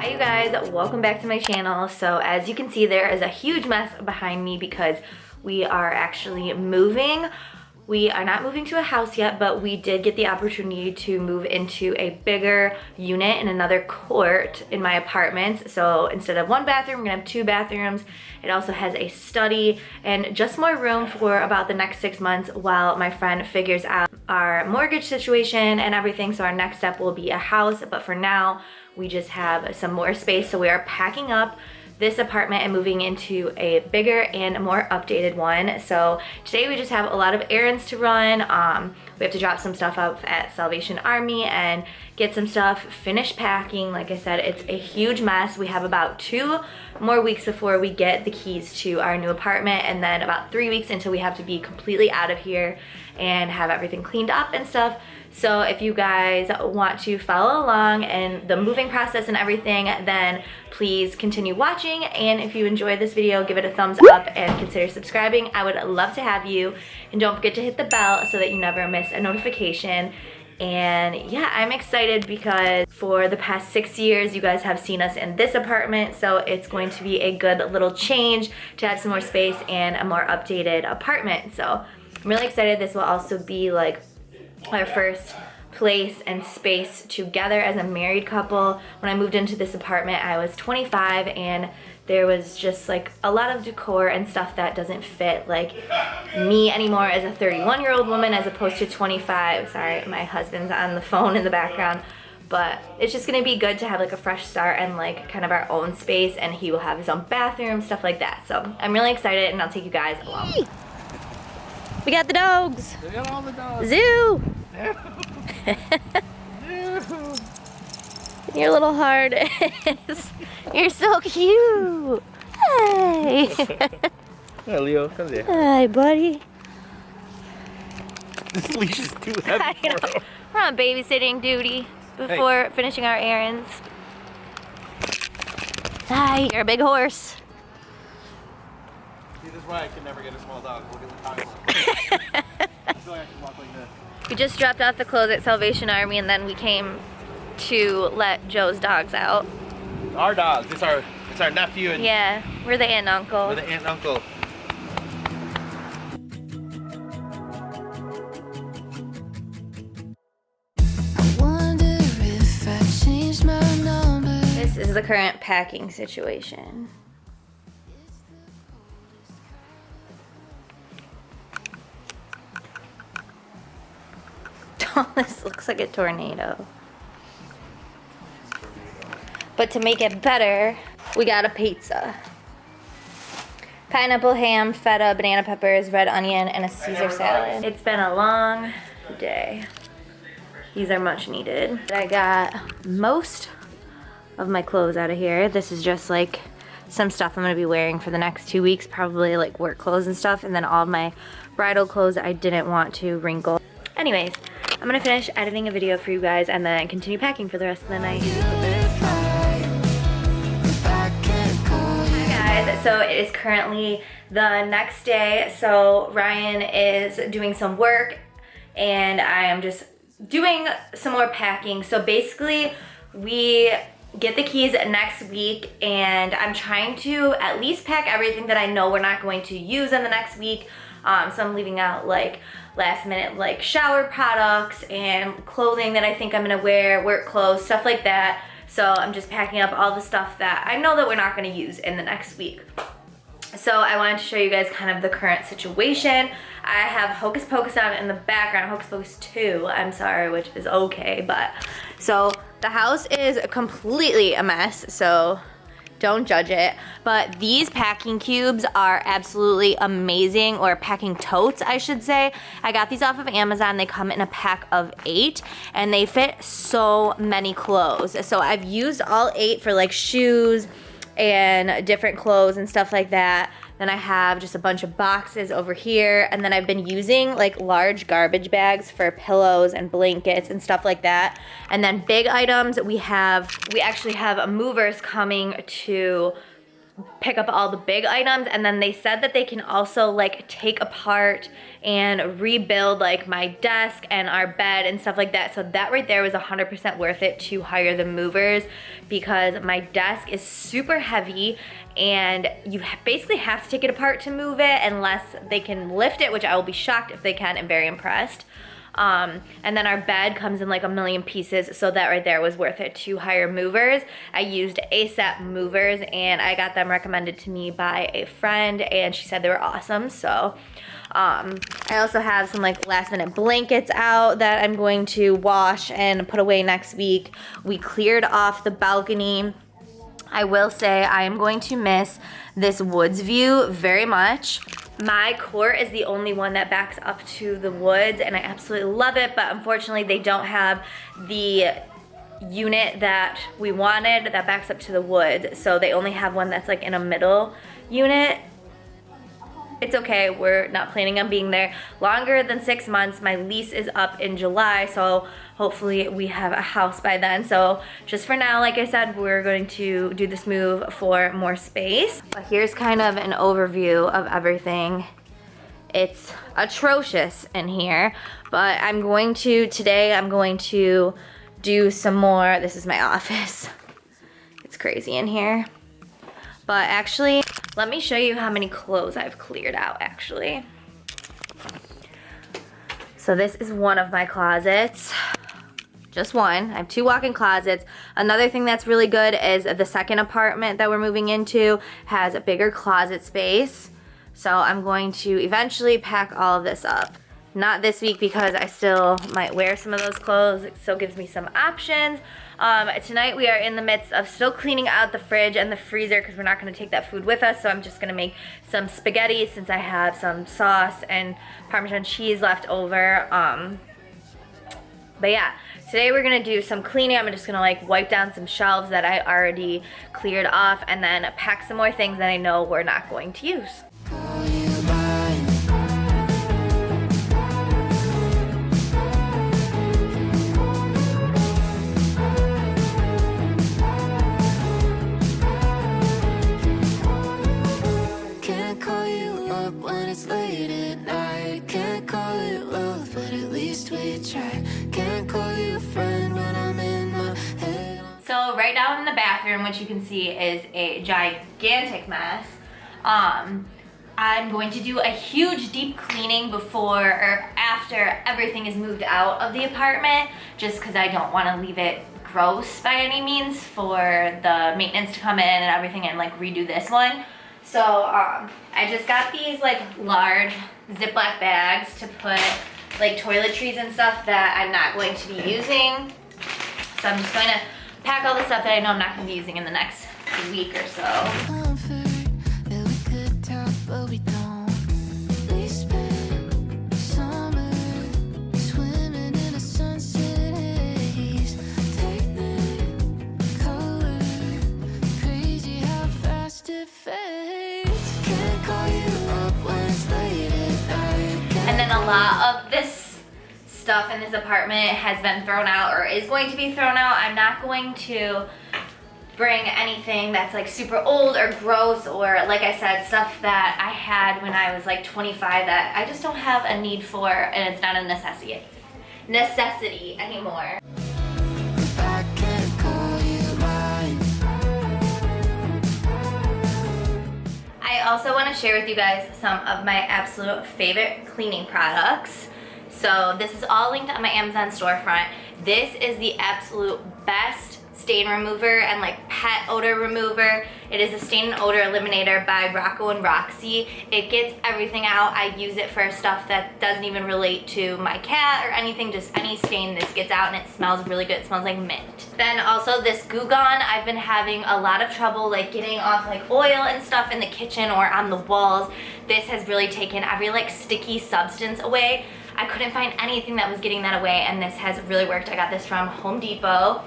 Hi you guys, welcome back to my channel. So as you can see, there is a huge mess behind me because we are actually moving. We are not moving to a house yet, but we did get the opportunity to move into a bigger unit in another court in my apartment. So instead of one bathroom, we're gonna have 2 bathrooms. It also has a study and just more room for about the next 6 months while my friend figures out our mortgage situation and everything. So our next step will be a house, but for now, we just have some more space. So we are packing up this apartment and moving into a bigger and more updated one. So today we just have a lot of errands to run. We have to drop some stuff off at Salvation Army and get some stuff finished packing. Like I said, it's a huge mess. We have about 2 more weeks before we get the keys to our new apartment, and then about 3 weeks until we have to be completely out of here and have everything cleaned up and stuff. So if you guys want to follow along in the moving process and everything, then please continue watching. And if you enjoyed this video, give it a thumbs up and consider subscribing. I would love to have you. And don't forget to hit the bell so that you never miss a notification. And yeah, I'm excited because for the past 6 years, you guys have seen us in this apartment. So it's going to be a good little change to have some more space and a more updated apartment. So I'm really excited. This will also be like our first place and space together as a married couple. When I moved into this apartment, I was 25 and there was just like a lot of decor and stuff that doesn't fit like me anymore as a 31-year-old woman as opposed to 25. Sorry, my husband's on the phone in the background. But it's just gonna be good to have like a fresh start and like kind of our own space, and he will have his own bathroom, stuff like that. So I'm really excited and I'll take you guys along. We got the dogs. We got all the dogs. Zoo. Your little heart is. You're so cute. Hey. Hey, Leo, come here. Hi, buddy. This leash is too heavy for him. We're on babysitting duty before finishing our errands. Hi, you're a big horse. See, this is why I can never get a small dog. Look at the time. I feel like I can walk like this. We just dropped off the clothes at Salvation Army and then we came to let Joe's dogs out. Our dogs. It's our nephew and yeah, we're the aunt and uncle. we're the aunt and uncle. This is the current packing situation. This looks like a tornado. But to make it better, we got a pizza. Pineapple, ham, feta, banana peppers, red onion, and a Caesar salad. It's been a long day. These are much needed. I got most of my clothes out of here. This is just like some stuff I'm gonna be wearing for the next 2 weeks, probably like work clothes and stuff, and then all of my bridal clothes I didn't want to wrinkle. Anyways, I'm gonna finish editing a video for you guys and then continue packing for the rest of the night. Hi guys, so it is currently the next day. So Ryan is doing some work and I am just doing some more packing. So basically we get the keys next week and I'm trying to at least pack everything that I know we're not going to use in the next week. So I'm leaving out like last minute like shower products and clothing that I think I'm gonna wear, work clothes, stuff like that. So I'm just packing up all the stuff that I know that we're not gonna use in the next week. So I wanted to show you guys kind of the current situation. I have Hocus Pocus on in the background, Hocus Pocus 2, I'm sorry, which is okay, but. So the house is completely a mess, so don't judge it. But these packing cubes are absolutely amazing, or packing totes, I should say. I got these off of Amazon. They come in a pack of 8 and they fit so many clothes. So I've used all 8 for like shoes and different clothes and stuff like that. Then I have just a bunch of boxes over here, and then I've been using like large garbage bags for pillows and blankets and stuff like that. And then big items, we actually have movers coming to pick up all the big items, and then they said that they can also like take apart and rebuild like my desk and our bed and stuff like that. So that right there was 100% worth it to hire the movers, because my desk is super heavy and you basically have to take it apart to move it unless they can lift it, which I will be shocked if they can and very impressed. And then our bed comes in like a million pieces, so that right there was worth it to hire movers. I used ASAP movers and I got them recommended to me by a friend, and she said they were awesome. So I also have some like last minute blankets out that I'm going to wash and put away next week. We cleared off the balcony. I will say I am going to miss this woods view very much. My court is the only one that backs up to the woods, and I absolutely love it, but unfortunately they don't have the unit that we wanted that backs up to the woods. So they only have one that's like in a middle unit. It's okay, we're not planning on being there longer than 6 months. My lease is up in July, so hopefully we have a house by then. So just for now, like I said, we're going to do this move for more space. But here's kind of an overview of everything. It's atrocious in here, but today I'm going to do some more. This is my office. It's crazy in here. But actually, let me show you how many clothes I've cleared out actually. So this is one of my closets. Just one. I have 2 walk-in closets. Another thing that's really good is the second apartment that we're moving into has a bigger closet space. So I'm going to eventually pack all of this up. Not this week because I still might wear some of those clothes. It still gives me some options. Tonight we are in the midst of still cleaning out the fridge and the freezer because we're not going to take that food with us. So I'm just going to make some spaghetti since I have some sauce and Parmesan cheese left over. But yeah, today we're going to do some cleaning. I'm just going to like wipe down some shelves that I already cleared off and then pack some more things that I know we're not going to use. So right now in the bathroom, which you can see is a gigantic mess. I'm going to do a huge deep cleaning before or after everything is moved out of the apartment, just because I don't want to leave it gross by any means for the maintenance to come in and everything and like redo this one. So I just got these like large Ziploc bags to put like toiletries and stuff that I'm not going to be using. So I'm just going to pack all the stuff that I know I'm not going to be using in the next week or so. And then a lot of this stuff in this apartment has been thrown out or is going to be thrown out. I'm not going to bring anything that's like super old or gross or, like I said, stuff that I had when I was like 25 that I just don't have a need for, and it's not a necessity anymore. I also want to share with you guys some of my absolute favorite cleaning products. So this is all linked on my Amazon storefront. This is the absolute best stain remover and like pet odor remover. It is a stain and odor eliminator by Rocco and Roxy. It gets everything out. I use it for stuff that doesn't even relate to my cat or anything, just any stain this gets out, and it smells really good. It smells like mint. Then also this Goo Gone, I've been having a lot of trouble like getting off like oil and stuff in the kitchen or on the walls. This has really taken every like sticky substance away. I couldn't find anything that was getting that away, and this has really worked. I got this from Home Depot.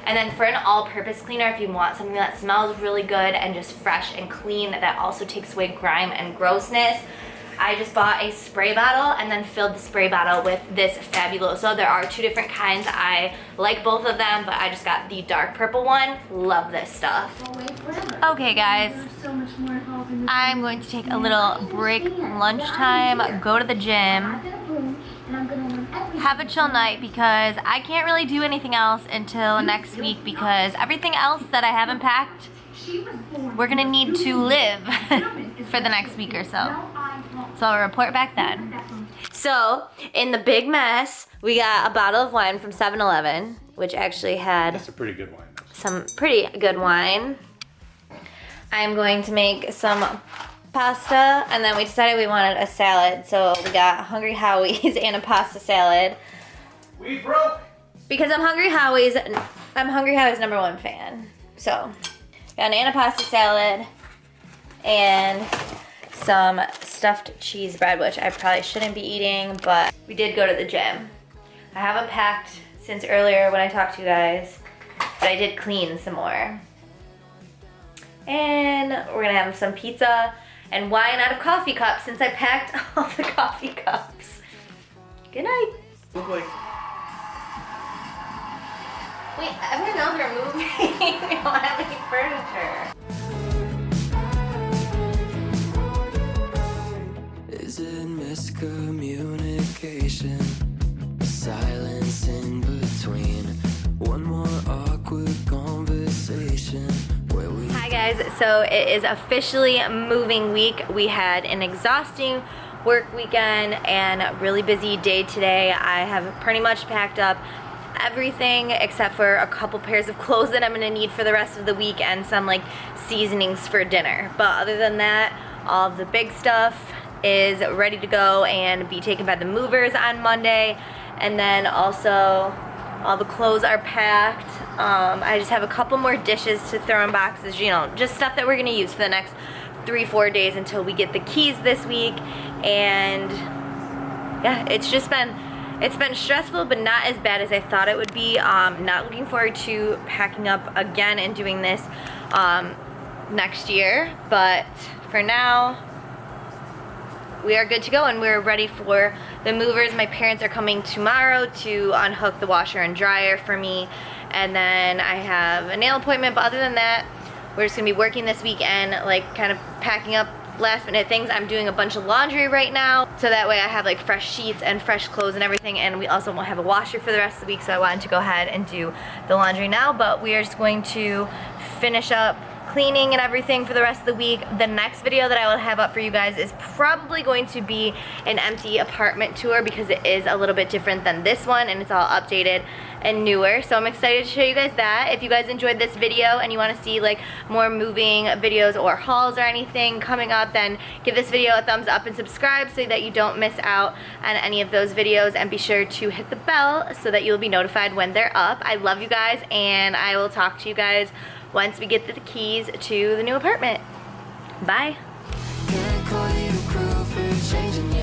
And then for an all-purpose cleaner, if you want something that smells really good and just fresh and clean that also takes away grime and grossness, I just bought a spray bottle and then filled the spray bottle with this Fabuloso. There are 2 different kinds. I like both of them, but I just got the dark purple one. Love this stuff. Okay guys, I'm going to take a little break, lunchtime, go to the gym, have a chill night because I can't really do anything else until next week because everything else that I haven't packed, we're gonna need to live for the next week or so. So I'll report back then. So, in the big mess, we got a bottle of wine from 7-Eleven, which actually had That's a pretty good wine. some pretty good wine. I'm going to make some pasta, and then we decided we wanted a salad, so we got Hungry Howie's and a pasta salad. We broke! Because I'm Hungry Howie's #1 fan. So, got an anapasta salad and some stuffed cheese bread, which I probably shouldn't be eating, but we did go to the gym. I haven't packed since earlier when I talked to you guys, but I did clean some more. And we're gonna have some pizza and wine out of coffee cups since I packed all the coffee cups. Good night. Look like Wait, everyone knows we're moving. We don't have any furniture. Is it miscommunication? Silence in between. One more awkward conversation. Hi guys, so it is officially moving week. We had an exhausting work weekend and a really busy day today. I have pretty much packed up everything except for a couple pairs of clothes that I'm gonna need for the rest of the week and some like seasonings for dinner. But other than that, all of the big stuff is ready to go and be taken by the movers on Monday. And then also all the clothes are packed. I just have a couple more dishes to throw in boxes, you know, just stuff that we're gonna use for the next 3-4 days until we get the keys this week. And yeah, it's been stressful, but not as bad as I thought it would be. Not looking forward to packing up again and doing this next year, but for now, we are good to go and we're ready for the movers. My parents are coming tomorrow to unhook the washer and dryer for me, and then I have a nail appointment, but other than that, we're just gonna be working this weekend, like kind of packing up last minute things. I'm doing a bunch of laundry right now, so that way I have like fresh sheets and fresh clothes and everything, and we also won't have a washer for the rest of the week, so I wanted to go ahead and do the laundry now. But we are just going to finish up cleaning and everything for the rest of the week. The next video that I will have up for you guys is probably going to be an empty apartment tour because it is a little bit different than this one and it's all updated and newer. So I'm excited to show you guys that. If you guys enjoyed this video and you want to see like more moving videos or hauls or anything coming up, then give this video a thumbs up and subscribe so that you don't miss out on any of those videos, and be sure to hit the bell so that you'll be notified when they're up. I love you guys, and I will talk to you guys once we get the keys to the new apartment. Bye. Can't call you cruel for changing